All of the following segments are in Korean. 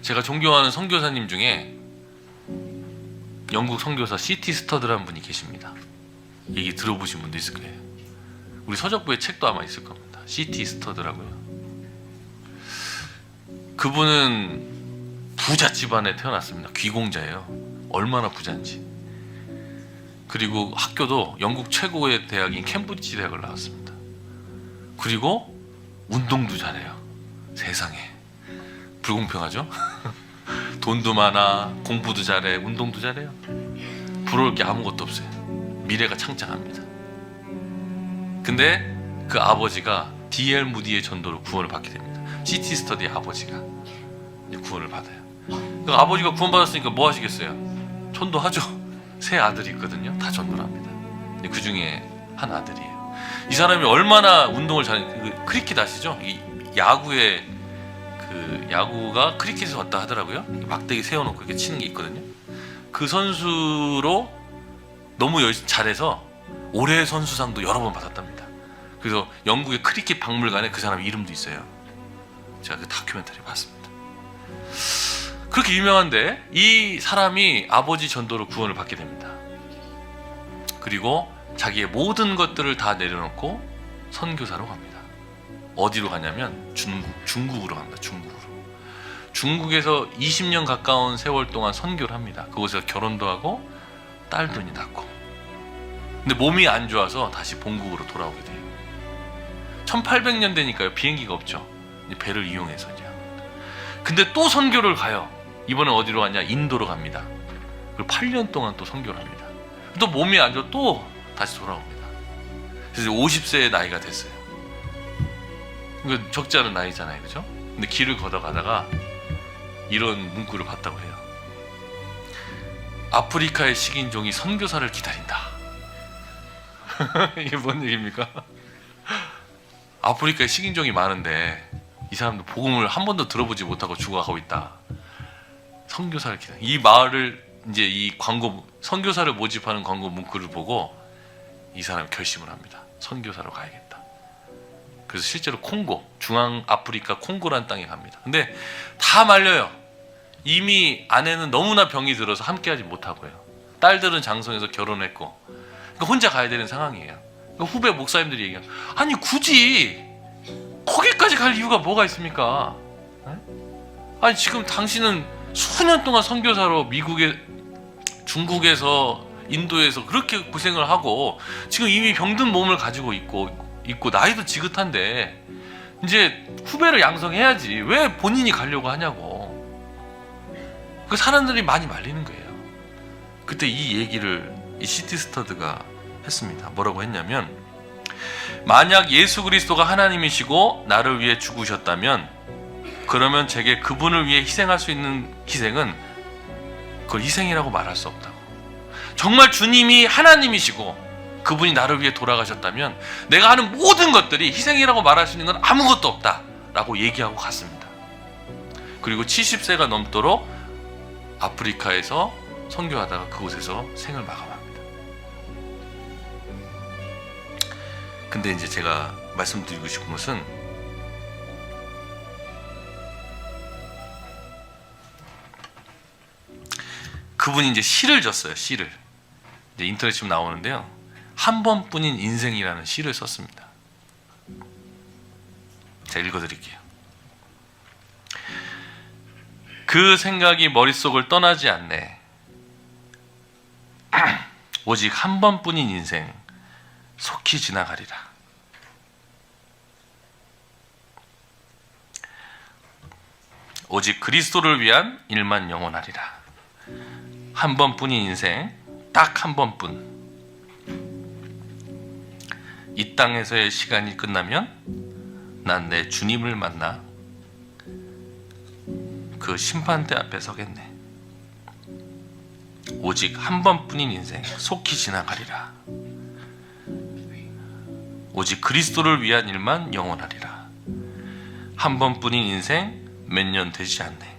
제가 존경하는 선교사님 중에 영국 선교사 C.T. 스터드라는 분이 계십니다. 얘기 들어보신 분도 있을 거예요. 우리 서적부에 책도 아마 있을 겁니다. C.T. 스터드라고요. 그분은 부자 집안에 태어났습니다. 귀공자예요. 얼마나 부자인지. 그리고 학교도 영국 최고의 대학인 캠브리지 대학을 나왔습니다. 그리고 운동도 잘해요. 세상에 불공평하죠? 돈도 많아, 공부도 잘해, 운동도 잘해요. 부러울 게 아무것도 없어요. 미래가 창창합니다. 근데 그 아버지가 D.L. 무디의 전도로 구원을 받게 됩니다. C.T. 스터디의 아버지가 구원을 받아요. 그 아버지가 구원받았으니까 뭐 하시겠어요? 전도하죠. 세 아들이 있거든요. 다 전도를 합니다. 그 중에 한 아들이에요. 이 사람이 얼마나 운동을 잘했는지. 크리켓 아시죠? 이 야구에 야구가 크리켓에서 왔다 하더라고요. 막대기 세워놓고 이렇게 치는 게 있거든요. 그 선수로 너무 열심히 잘해서 올해 선수상도 여러 번 받았답니다. 그래서 영국의 크리켓 박물관에 그 사람 이름도 있어요. 제가 그 다큐멘터리 봤습니다. 그렇게 유명한데 이 사람이 아버지 전도로 구원을 받게 됩니다. 그리고 자기의 모든 것들을 다 내려놓고 선교사로 갑니다. 어디로 가냐면 중국으로 갑니다. 중국에서 20년 가까운 세월 동안 선교를 합니다. 그곳에서 결혼도 하고 딸도 낳고. 근데 몸이 안 좋아서 다시 본국으로 돌아오게 돼요. 1800년 되니까요. 비행기가 없죠. 배를 이용해서 이제 합니다. 근데 또 선교를 가요. 이번엔 어디로 가냐? 인도로 갑니다. 그리고 8년 동안 또 선교를 합니다. 또 몸이 안 좋아 또 다시 돌아옵니다. 그래서 50세의 나이가 됐어요. 이거 적지 않은 나이잖아요, 그죠? 근데 길을 걷어가다가 이런 문구를 봤다고 해요. 아프리카의 식인종이 선교사를 기다린다. 이게 뭔 얘기입니까? 아프리카에 식인종이 많은데 이 사람도 복음을 한 번도 들어보지 못하고 죽어가고 있다. 선교사를 기다린다. 이 마을을 이제 이 광고 선교사를 모집하는 광고 문구를 보고 이 사람이 결심을 합니다. 선교사로 가야겠다. 그래서 실제로 콩고, 중앙 아프리카 콩고라는 땅에 갑니다. 근데 다 말려요. 이미 아내는 너무나 병이 들어서 함께하지 못하고요. 딸들은 장성해서 결혼했고, 그러니까 혼자 가야 되는 상황이에요. 그러니까 후배 목사님들이 얘기해요. 아니 굳이 거기까지 갈 이유가 뭐가 있습니까? 아니 지금 당신은 수년 동안 선교사로 미국에, 중국에서, 인도에서 그렇게 고생을 하고 지금 이미 병든 몸을 가지고 있고 나이도 지긋한데 이제 후배를 양성해야지 왜 본인이 가려고 하냐고. 그 사람들이 많이 말리는 거예요. 그때 이 얘기를 이 C.T. 스터드가 했습니다. 뭐라고 했냐면, 만약 예수 그리스도가 하나님이시고 나를 위해 죽으셨다면 그러면 제게 그분을 위해 희생할 수 있는 희생은 그걸 희생이라고 말할 수 없다고. 정말 주님이 하나님이시고 그분이 나를 위해 돌아가셨다면 내가 하는 모든 것들이 희생이라고 말할 수 있는 건 아무것도 없다라고 얘기하고 갔습니다. 그리고 70세가 넘도록 아프리카에서 선교하다가 그곳에서 생을 마감합니다. 근데 이제 제가 말씀드리고 싶은 것은 그분이 이제 시를 졌어요. 시를 이제 인터넷 지금 나오는데요. 한 번뿐인 인생이라는 시를 썼습니다. 제가 읽어드릴게요. 그 생각이 머릿속을 떠나지 않네. 오직 한 번뿐인 인생 속히 지나가리라. 오직 그리스도를 위한 일만 영원하리라. 한 번뿐인 인생, 딱 한 번뿐. 이 땅에서의 시간이 끝나면 난 내 주님을 만나 그 심판대 앞에 서겠네. 오직 한 번뿐인 인생 속히 지나가리라. 오직 그리스도를 위한 일만 영원하리라. 한 번뿐인 인생 몇 년 되지 않네.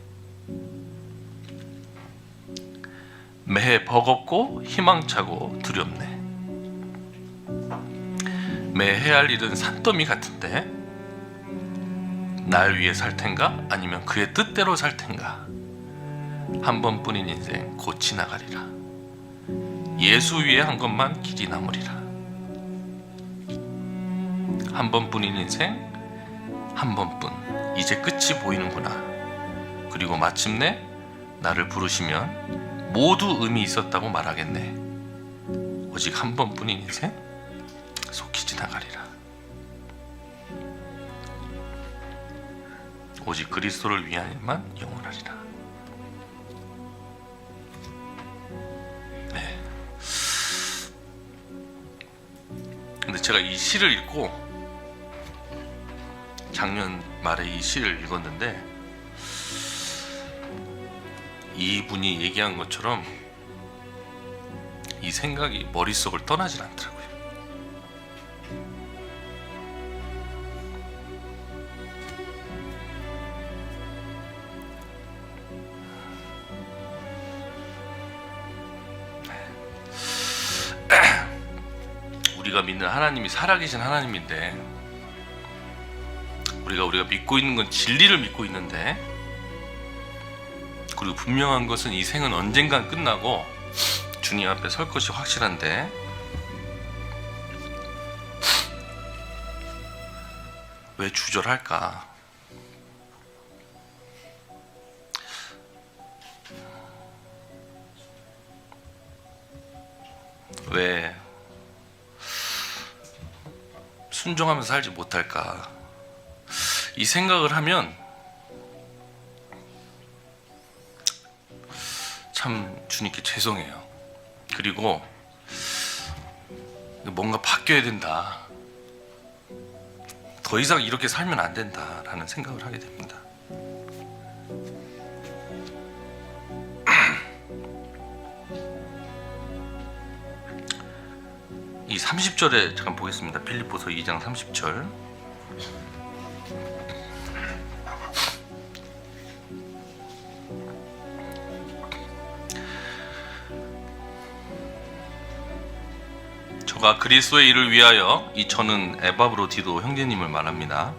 매해 버겁고 희망차고 두렵네. 매해 할 일은 산더미 같은데 날 위해 살 텐가 아니면 그의 뜻대로 살 텐가. 한 번뿐인 인생 곧 지나가리라. 예수 위에 한 것만 길이 남으리라. 한 번뿐인 인생, 한 번뿐. 이제 끝이 보이는구나. 그리고 마침내 나를 부르시면 모두 의미 있었다고 말하겠네. 오직 한 번뿐인 인생 속히 지나가리라. 오직 그리스도를 위한 일만 영원하리라. 네. 근데 제가 이 시를 읽고 작년 말에 이 시를 읽었는데 이분이 얘기한 것처럼 이 생각이 머릿속을 떠나질 않더라고요. 우리가 믿는 하나님이 살아계신 하나님인데 우리가 믿고 있는 건 진리를 믿고 있는데, 그리고 분명한 것은 이 생은 언젠간 끝나고 주님 앞에 설 것이 확실한데 왜 주저할까? 왜 순종하면서 살지 못할까? 이 생각을 하면 참 주님께 죄송해요. 그리고 뭔가 바뀌어야 된다. 더 이상 이렇게 살면 안 된다라는 생각을 하게 됩니다. 이 30절에 잠깐 보겠습니다. 빌립보서 2장 30절. 저가 그리스도의 일을 위하여, 이 저는 에바브로디도 형제님을 말합니다.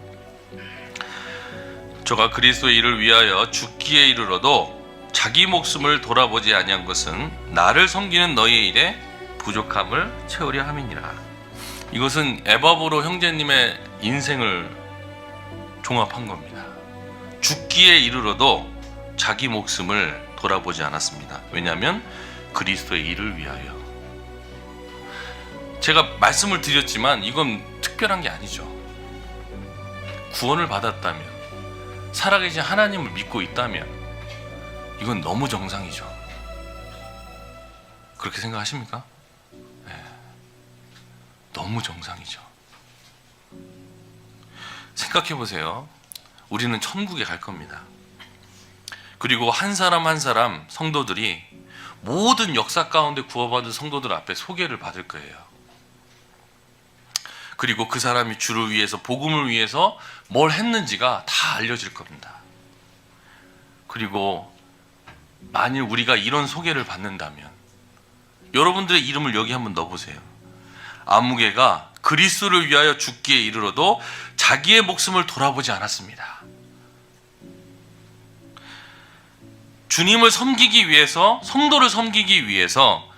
저가 그리스도의 일을 위하여 죽기에 이르러도 자기 목숨을 돌아보지 아니한 것은 나를 섬기는 너희의 일에 부족함을 채우려 함이니라. 이것은 에바브로 형제님의 인생을 종합한 겁니다. 죽기에 이르러도 자기 목숨을 돌아보지 않았습니다. 왜냐하면 그리스도의 일을 위하여. 제가 말씀을 드렸지만 이건 특별한 게 아니죠. 구원을 받았다면, 살아계신 하나님을 믿고 있다면 이건 너무 정상이죠. 그렇게 생각하십니까? 네. 너무 정상이죠. 생각해 보세요. 우리는 천국에 갈 겁니다. 그리고 한 사람 한 사람 성도들이 모든 역사 가운데 구원받은 성도들 앞에 소개를 받을 거예요. 그리고 그 사람이 주를 위해서, 복음을 위해서 뭘 했는지가 다 알려질 겁니다. 그리고 만일 우리가 이런 소개를 받는다면 여러분들의 이름을 여기 한번 넣어보세요. 아무개가 그리스도를 위하여 죽기에 이르러도 자기의 목숨을 돌아보지 않았습니다. 주님을 섬기기 위해서, 성도를 섬기기 위해서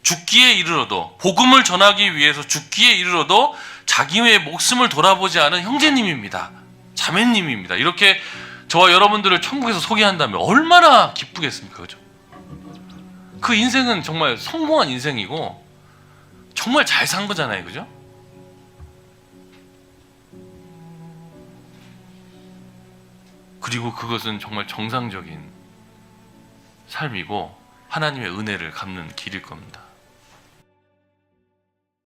죽기에 이르러도, 복음을 전하기 위해서 죽기에 이르러도 자기의 목숨을 돌아보지 않은 형제님입니다. 자매님입니다. 이렇게 저와 여러분들을 천국에서 소개한다면 얼마나 기쁘겠습니까? 그죠? 그 인생은 정말 성공한 인생이고 정말 잘 산 거잖아요. 그죠? 그리고 그것은 정말 정상적인 삶이고 하나님의 은혜를 갚는 길일 겁니다.